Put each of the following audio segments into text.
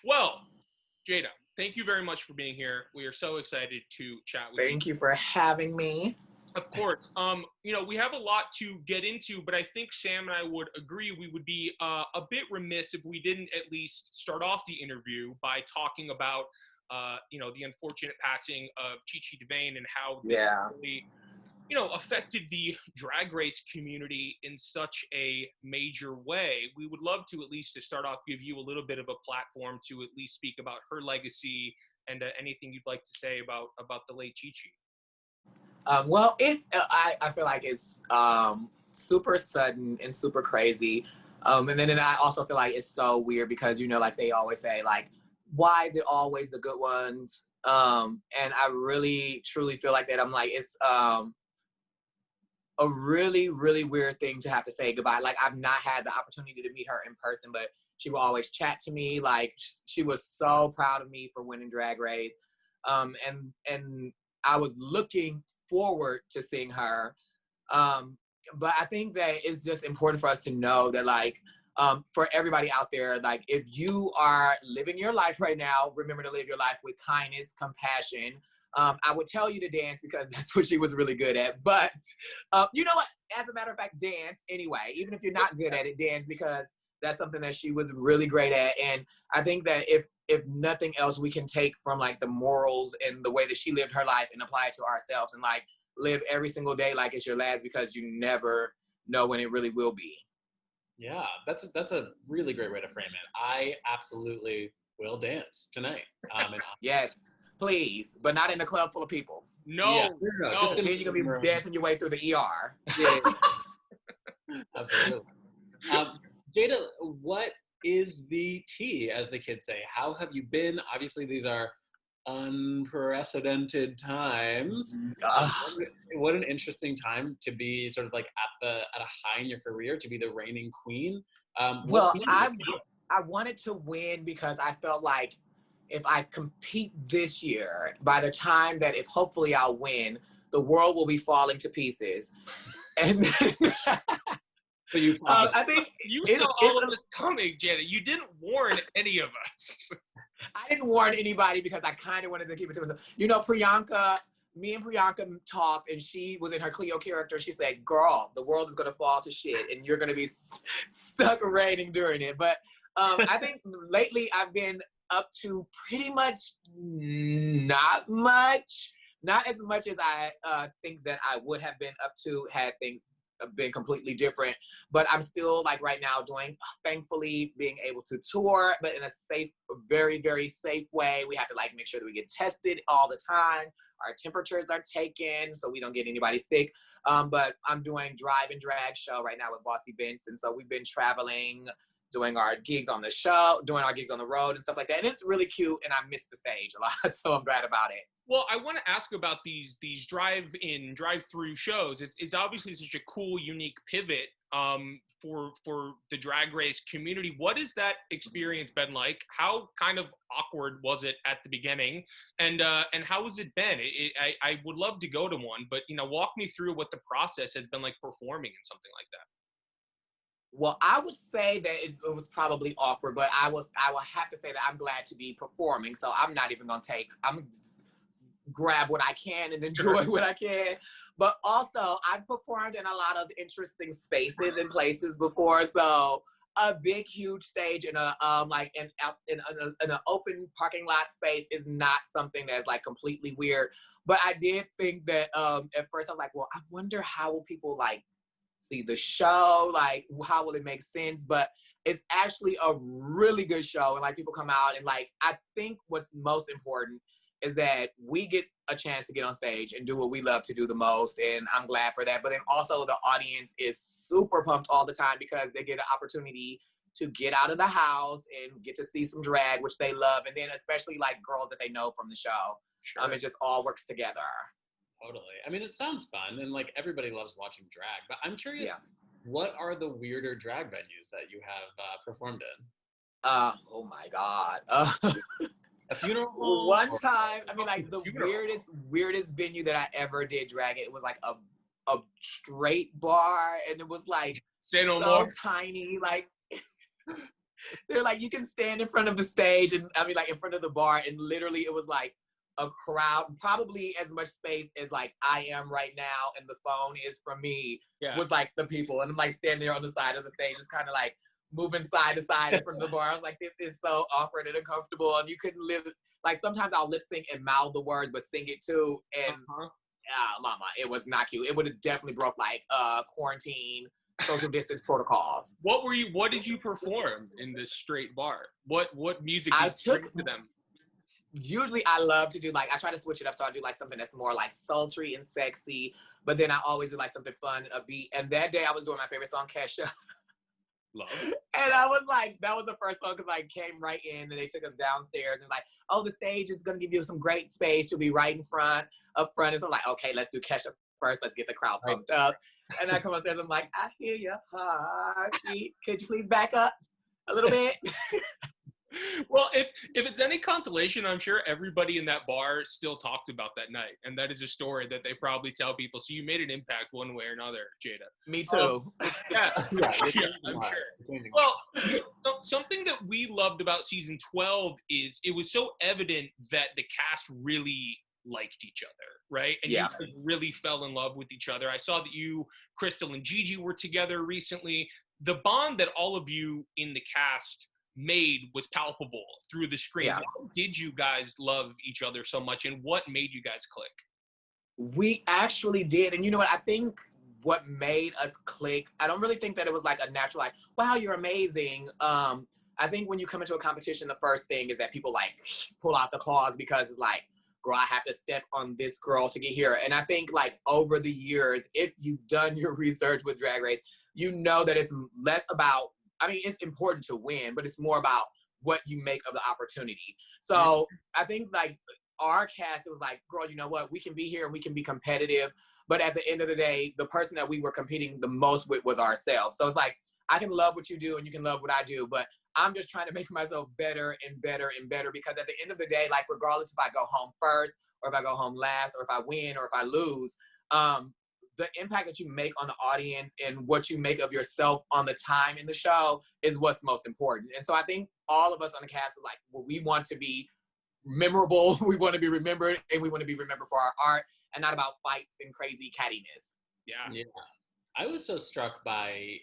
Well, Jaida, thank you very much for being here. We are so excited to chat with you. Thank you for having me. Of course. We have a lot to get into, but I think Sam and I would agree we would be a bit remiss if we didn't at least start off the interview by talking about, the unfortunate passing of Chi Chi DeVayne and how this really, affected the drag race community in such a major way. We would love to at least to start off give you a little bit of a platform to at least speak about her legacy and anything you'd like to say about the late Chi Chi. I feel like it's super sudden and super crazy. And then I also feel like it's so weird because, like they always say, like, why is it always the good ones? And I really, truly feel like that. I'm like, it's a really, really weird thing to have to say goodbye. Like, I've not had the opportunity to meet her in person, but she will always chat to me. Like, she was so proud of me for winning Drag Race. And I was looking forward to seeing her. But I think that it's just important for us to know that, like, for everybody out there, like, if you are living your life right now, remember to live your life with kindness, compassion. I would tell you to dance because that's what she was really good at. But you know what? As a matter of fact, dance anyway. Even if you're not good at it, dance because that's something that she was really great at. And I think that if nothing else, we can take from like the morals and the way that she lived her life and apply it to ourselves and like live every single day like it's your last because you never know when it really will be. Yeah, that's a really great way to frame it. I absolutely will dance tonight. Yes. Please, but not in a club full of people. No. Just then you're gonna be dancing your way through the ER. Yeah. Absolutely. Jaida, what is the tea, as the kids say? How have you been? Obviously, these are unprecedented times. What an interesting time to be sort of like at a high in your career, to be the reigning queen. I wanted to win because I felt like if I compete this year, by the time that if hopefully I'll win, the world will be falling to pieces. And so you I think you saw all of this coming, Jaida. You didn't warn any of us. I didn't warn anybody because I kind of wanted to keep it to myself. Me and Priyanka talked, and she was in her Cleo character. She said, "Girl, the world is gonna fall to shit, and you're gonna be stuck reigning during it." But I think lately I've been up to pretty much not as much as I think that I would have been up to had things been completely different. But I'm still like right now thankfully being able to tour, but in a safe, very, very safe way. We have to like make sure that we get tested all the time. Our temperatures are taken so we don't get anybody sick. But I'm doing drive and drag show right now with Bossy Benson. So we've been traveling, doing our gigs on the show, doing our gigs on the road and stuff like that. And it's really cute, and I miss the stage a lot, so I'm glad about it. Well, I want to ask about these drive-through shows. It's obviously such a cool, unique pivot for the drag race community. What has that experience been like? How kind of awkward was it at the beginning? And how has it been? I would love to go to one, but walk me through what the process has been like performing in something like that. Well, I would say that it was probably awkward, but I will have to say that I'm glad to be performing. So I'm not even gonna I'm grab what I can and enjoy what I can. But also I've performed in a lot of interesting spaces and places before. So a big, huge stage in a in an open parking lot space is not something that's like completely weird. But I did think that at first I was like, well, I wonder how will people like see the show, like how will it make sense? But it's actually a really good show, and like people come out, and like I think what's most important is that we get a chance to get on stage and do what we love to do the most, and I'm glad for that. But then also the audience is super pumped all the time because they get an opportunity to get out of the house and get to see some drag, which they love, and then especially like girls that they know from the show. Sure. It just all works together. Totally. I mean, it sounds fun, and like everybody loves watching drag. But I'm curious, what are the weirder drag venues that you have performed in? Oh my God. A funeral? One time, I mean, like the weirdest venue that I ever did drag it was like a straight bar, and it was like so tiny, like They're like, you can stand in front of the stage and like in front of the bar, and literally it was like a crowd, probably as much space as like I am right now and the phone is from me, was like the people. And I'm like standing there on the side of the stage, just kind of like moving side to side in front of the bar. I was like, this is so awkward and uncomfortable. And you couldn't live, like sometimes I'll lip sync and mouth the words, but sing it too. And mama, it was not cute. It would have definitely broke like quarantine, social distance protocols. What did you perform in this straight bar? What music did you bring to them? Usually I love to do like, I try to switch it up, so I do like something that's more like sultry and sexy, but then I always do like something fun and upbeat. And that day I was doing my favorite song, Kesha. Love. And I was like, that was the first song, because I came right in and they took us downstairs and like, oh, the stage is gonna give you some great space. You'll be right in front, up front. And so I'm like, okay, let's do Kesha first. Let's get the crowd pumped up. And I come upstairs, I'm like, I hear your heartbeat. Could you please back up a little bit? Well, if it's any consolation, I'm sure everybody in that bar still talks about that night, and that is a story that they probably tell people. So you made an impact one way or another, Jaida. Me too. Yeah, I'm sure. Well, something that we loved about season 12 is it was so evident that the cast really liked each other, right? And you guys really fell in love with each other. I saw that you, Crystal, and Gigi were together recently. The bond that all of you in the cast made was palpable through the screen. How did you guys love each other so much, and what made you guys click? We actually did. And you know what? I think what made us click, I don't really think that it was like a natural, like, wow, you're amazing. I think when you come into a competition, the first thing is that people like pull out the claws, because it's like, girl, I have to step on this girl to get here. And I think like over the years, if you've done your research with Drag Race, you know that it's less about, I mean, it's important to win, but it's more about what you make of the opportunity. So I think like our cast, it was like, girl, you know what? We can be here and we can be competitive. But at the end of the day, the person that we were competing the most with was ourselves. So it's like, I can love what you do and you can love what I do, but I'm just trying to make myself better and better and better, because at the end of the day, like regardless if I go home first or if I go home last or if I win or if I lose, the impact that you make on the audience and what you make of yourself on the time in the show is what's most important. And so I think all of us on the cast are like, well, we want to be memorable, we want to be remembered, and we want to be remembered for our art and not about fights and crazy cattiness. Yeah. I was so struck by,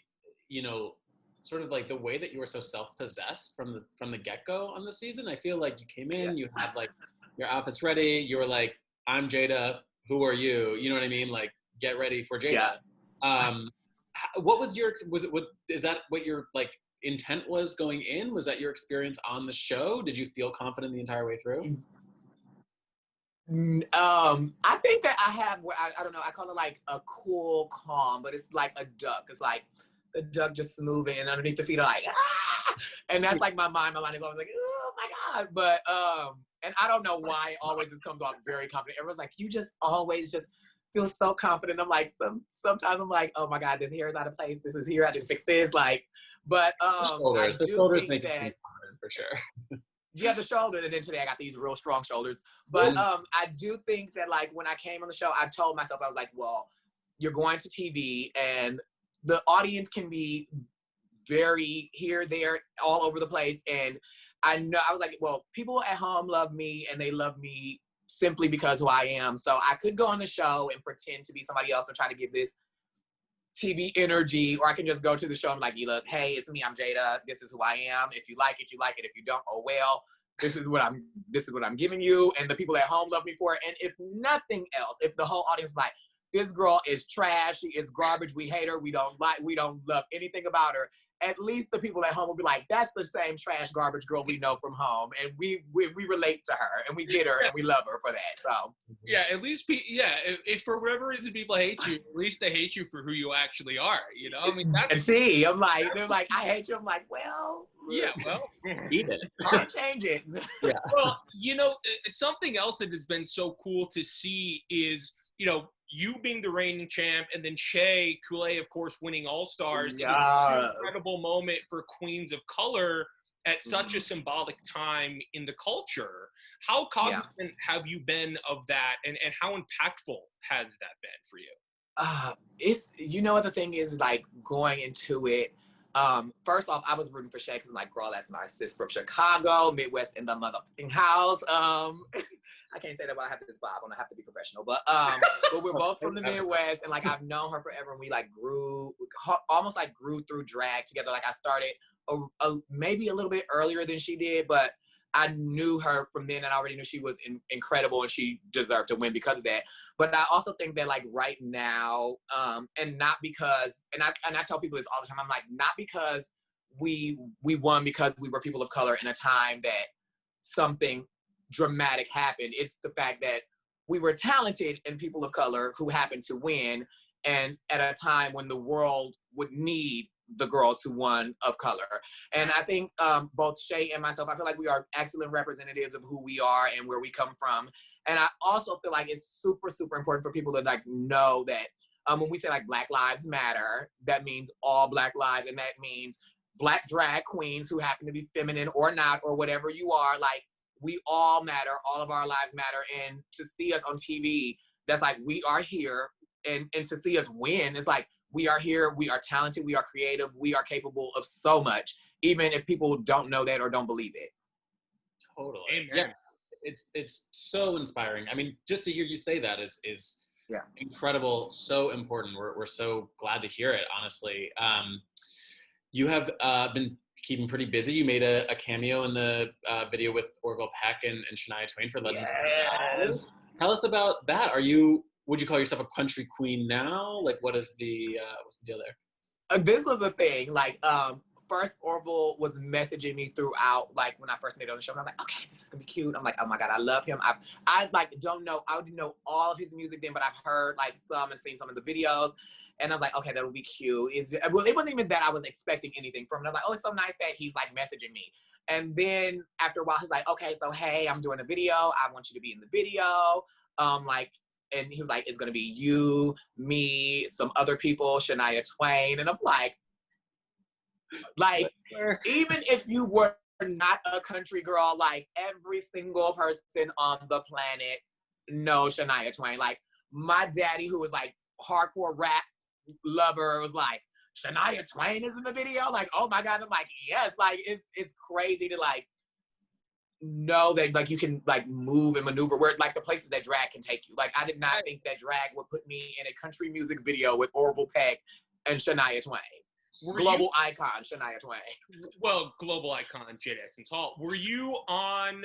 you know, sort of like the way that you were so self-possessed from the get-go on the season. I feel like you came in, you had like your outfits ready, you were like, I'm Jaida, who are you? You know what I mean? Like, get ready for Jaida. What was is that what your like intent was going in? Was that your experience on the show? Did you feel confident the entire way through? I think that I have what I don't know, I call it like a cool calm, but it's like a duck. It's like the duck just moving and underneath the feet are like, ah! And that's like my mind is always like, oh my God. But and I don't know why it always just comes off very confident. Everyone's like, you just always just feel so confident. I'm like, sometimes I'm like, oh my God, this hair is out of place. This is here. I didn't fix this. Like, but the shoulders make that for sure. Yeah, the shoulder. And then today I got these real strong shoulders. But I do think that like when I came on the show, I told myself, I was like, well, you're going to TV and the audience can be very here, there, all over the place. And I know, I was like, well, people at home love me and they love me simply because who I am. So I could go on the show and pretend to be somebody else and try to give this TV energy, or I can just go to the show and like, you look, hey, it's me, I'm Jaida. This is who I am. If you like it, you like it. If you don't, oh well. This is what I'm giving you. And the people at home love me for it. And if nothing else, if the whole audience is like, this girl is trash, she is garbage, we hate her, we don't love anything about her, at least the people at home will be like, that's the same trash garbage girl we know from home, and we relate to her and we get her and we love her for that. So yeah, at least if for whatever reason people hate you, at least they hate you for who you actually are, you know? I mean, that's... And see, I'm like, they're like, I hate you. I'm like, well, eat it. Can't change it. Yeah. Well, you know, something else that has been so cool to see is, you know, you being the reigning champ, and then Shea Coulee, of course, winning AllStars. Yeah. An incredible moment for Queens of Color at such a symbolic time in the culture. How cognizant have you been of that, and how impactful has that been for you? It's, you know what the thing is, like going into it, First off, I was rooting for Shay because I'm like, girl, that's my sis from Chicago, Midwest in the motherfucking house. I can't say that while I have this bob on. I have to be professional. But we're both from the Midwest, and like I've known her forever, and we like almost grew through drag together. Like I started maybe a little bit earlier than she did, but I knew her from then, and I already knew she was incredible, and she deserved to win because of that. But I also think that like right now, and not because, and I tell people this all the time, I'm like, not because we won because we were people of color in a time that something dramatic happened. It's the fact that we were talented and people of color who happened to win, and at a time when the world would need the girls who won of color. And I think both Shay and myself, I feel like we are excellent representatives of who we are and where we come from. And I also feel like it's super, super important for people to like know that when we say like Black Lives Matter, that means all Black lives, and that means Black drag queens who happen to be feminine or not, or whatever you are, like we all matter, all of our lives matter. And to see us on TV, that's like, we are here. And to see us win, it's like, we are here, we are talented, we are creative, we are capable of so much, even if people don't know that or don't believe it. Totally. Amen. Yeah. It's so inspiring. I mean, just to hear you say that is incredible, so important. We're so glad to hear it, honestly. You have been keeping pretty busy. You made a cameo in the video with Orville, Peck, and Shania Twain for Legends. Yes. Tell us about that. Would you call yourself a country queen now? Like, what's the deal there? This was a thing. Like, first Orville was messaging me throughout, like when I first made it on the show, and I was like, okay, this is gonna be cute. I'm like, oh my God, I love him. I like don't know, I didn't know all of his music then, but I've heard like some and seen some of the videos. And I was like, okay, that would be cute. Well, it wasn't even that I was expecting anything from him. I was like, oh, it's so nice that he's like messaging me. And then after a while, he's like, okay, so hey, I'm doing a video. I want you to be in the video. And he was like, it's gonna be you, me, some other people, Shania Twain. And I'm like, even if you were not a country girl, like every single person on the planet knows Shania Twain. Like my daddy, who was like hardcore rap lover, was like, Shania Twain is in the video? Like, oh my God. I'm like, yes, like it's crazy to like know that like you can like move and maneuver where like the places that drag can take you. Like I did not think that drag would put me in a country music video with Orville, Peck, and Shania Twain. Global icon Shania Twain. Well, global icon Jaida Essence Hall. Were you on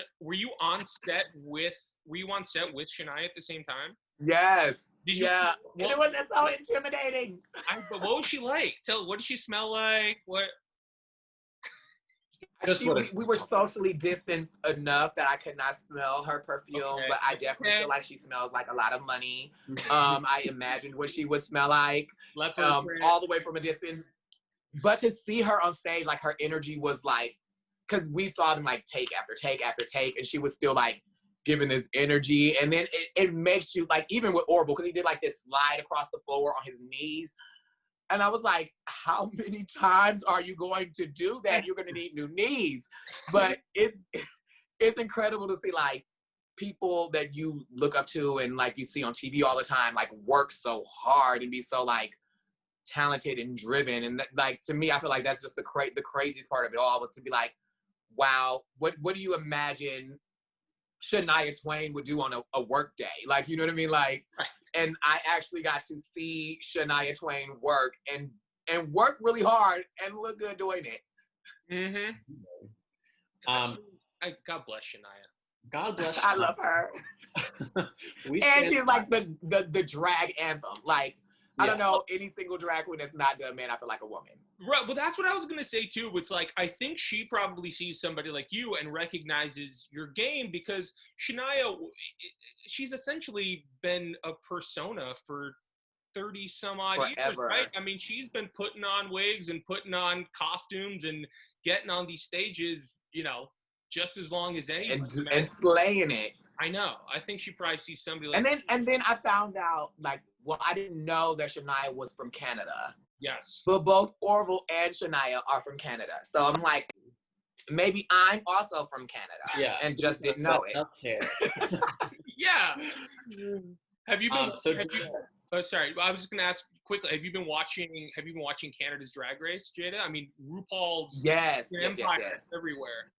set with Shania at the same time? Yes. Did you? Yeah. Well, and it was so intimidating. But what was she like? What did she smell like? What? We were socially distanced enough that I could not smell her perfume, okay. But I definitely feel like she smells like a lot of money. I imagined what she would smell like all the way from a distance. But to see her on stage, like her energy was like, because we saw them like take after take after take, and she was still like giving this energy. And then it makes you like, even with Orville, because he did like this slide across the floor on his knees. And I was like, how many times are you going to do that? You're going to need new knees. But it's incredible to see like people that you look up to and like you see on TV all the time, like work so hard and be so like talented and driven. And like, to me, I feel like that's just the craziest part of it all, was to be like, wow, what do you imagine Shania Twain would do on a work day? Like, you know what I mean? Like, and I actually got to see Shania Twain work and work really hard and look good doing it. Mm-hmm. God bless Shania. God bless Shania. I love her. And she's like the drag anthem. Like, I don't know any single drag queen that's not done Man I Feel Like a Woman. Right, well, that's what I was going to say, too. It's like, I think she probably sees somebody like you and recognizes your game, because Shania, she's essentially been a persona for 30 some odd years, right? I mean, she's been putting on wigs and putting on costumes and getting on these stages, you know, just as long as anyone. And slaying it. I know. I think she probably sees somebody like And then I found out, like, well, I didn't know that Shania was from Canada. Yes. But both Orville and Shania are from Canada. So I'm like, maybe I'm also from Canada. Yeah. And just didn't know it. Okay. Yeah. Have you been... sorry, I was just going to ask quickly, have you been watching Canada's Drag Race, Jaida? I mean, RuPaul's Yes, everywhere.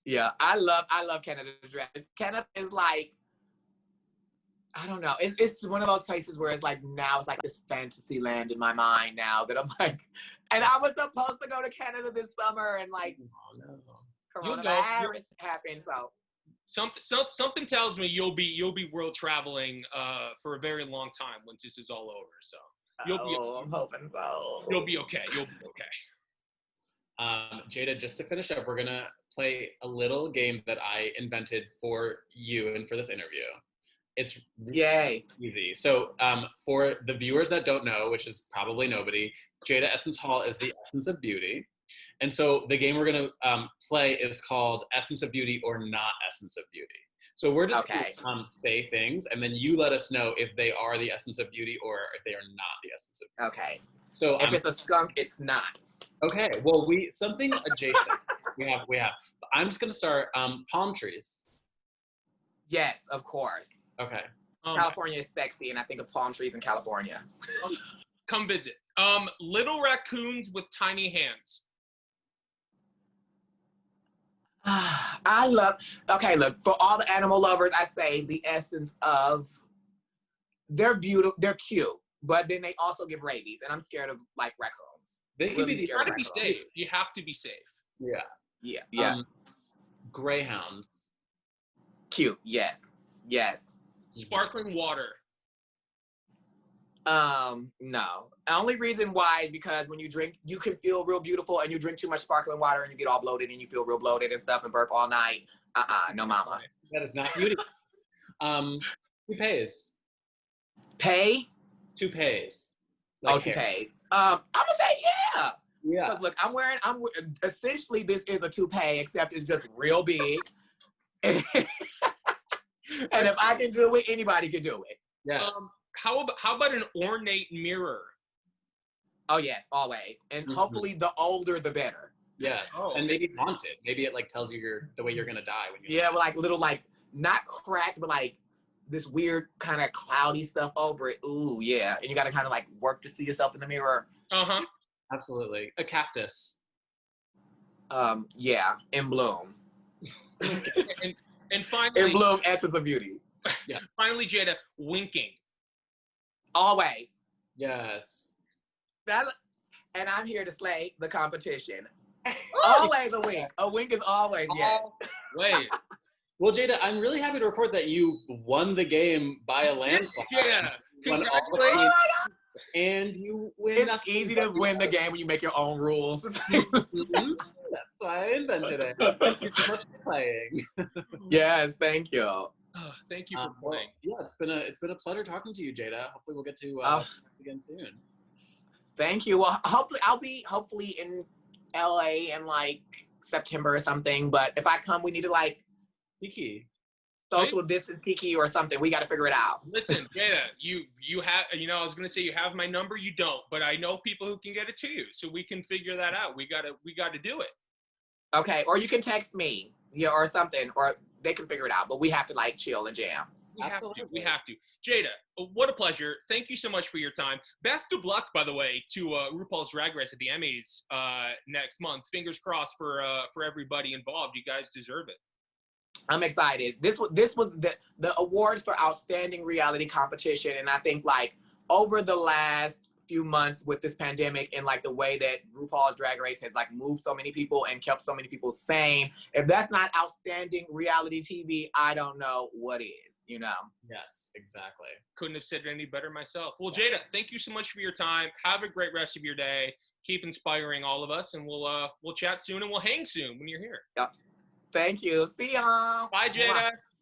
Yeah, I love Canada's Drag Race. Canada is like, I don't know. It's one of those places where it's like now it's like this fantasy land in my mind now that I'm like, and I was supposed to go to Canada this summer and like coronavirus happened. So something tells me you'll be world traveling for a very long time once this is all over. So I'm hoping so. You'll be okay. You'll be okay. Jaida, just to finish up, we're gonna play a little game that I invented for you and for this interview. It's yay easy. So for the viewers that don't know, which is probably nobody, Jaida Essence Hall is the essence of beauty. And so the game we're going to play is called Essence of Beauty or Not Essence of Beauty. So we're just going to say things, and then you let us know if they are the essence of beauty or if they are not the essence of beauty. Okay. So if it's a skunk, it's not. Okay. Well, something adjacent. we have. I'm just going to start. Palm trees. Yes, of course. Okay. California is sexy, and I think of palm trees in California. Come visit. Little raccoons with tiny hands. Look, for all the animal lovers, I say the essence of they're beautiful, they're cute, but then they also give rabies, and I'm scared of like raccoons. They can you gotta be safe. You have to be safe. Yeah. Greyhounds. Cute, yes. Sparkling water. No. The only reason why is because when you drink, you can feel real beautiful, and you drink too much sparkling water and you get all bloated and you feel real bloated and stuff and burp all night. No mama. That is not beauty. Toupees. Toupees. Like toupees. I'm gonna say yeah. Yeah. Because look, I'm essentially this is a toupee, except it's just real big. And if I can do it, anybody can do it. Yes. How about an ornate mirror? Oh yes, always. And hopefully the older the better. Yeah. Oh. And maybe haunted. Maybe it like tells you the way you're gonna die when you well, like little like not cracked, but like this weird kind of cloudy stuff over it. Ooh, yeah. And you gotta kind of like work to see yourself in the mirror. Absolutely. A cactus. Yeah, in bloom. and finally in bloom, essence of beauty. Yeah. Finally, Jaida, winking. Always. Yes. And I'm here to slay the competition. Always a wink. A wink is always yes. Wait. Well, Jaida, I'm really happy to report that you won the game by a landslide. Yeah. Congratulations. And you win. It's easy to win the game when you make your own rules. That's why I invented it. Thank you so much for playing. Yes, thank you. Oh, thank you for playing. Yeah, it's been a pleasure talking to you, Jaida. Hopefully we'll get to again soon. Thank you. Well, hopefully I'll be in LA in like September or something. But if I come, we need to like Kiki. Social distance Kiki or something. We got to figure it out. Listen, Jaida, you have, I was gonna say you have my number. You don't, but I know people who can get it to you, so we can figure that out. We gotta do it. Okay, or you can text me, or something, or they can figure it out. But we have to like chill and jam. We have to. Jaida, what a pleasure. Thank you so much for your time. Best of luck, by the way, to RuPaul's Drag Race at the Emmys next month. Fingers crossed for everybody involved. You guys deserve it. I'm excited. This was the awards for outstanding reality competition, and I think like over the last few months with this pandemic and like the way that RuPaul's Drag Race has like moved so many people and kept so many people sane, if that's not outstanding reality TV, I don't know what is. Yes, exactly. Couldn't have said it any better myself. Well, Jaida, thank you so much for your time. Have a great rest of your day. Keep inspiring all of us, and we'll chat soon and we'll hang soon when you're here. Yep. Thank you. See y'all. Bye, Jaida.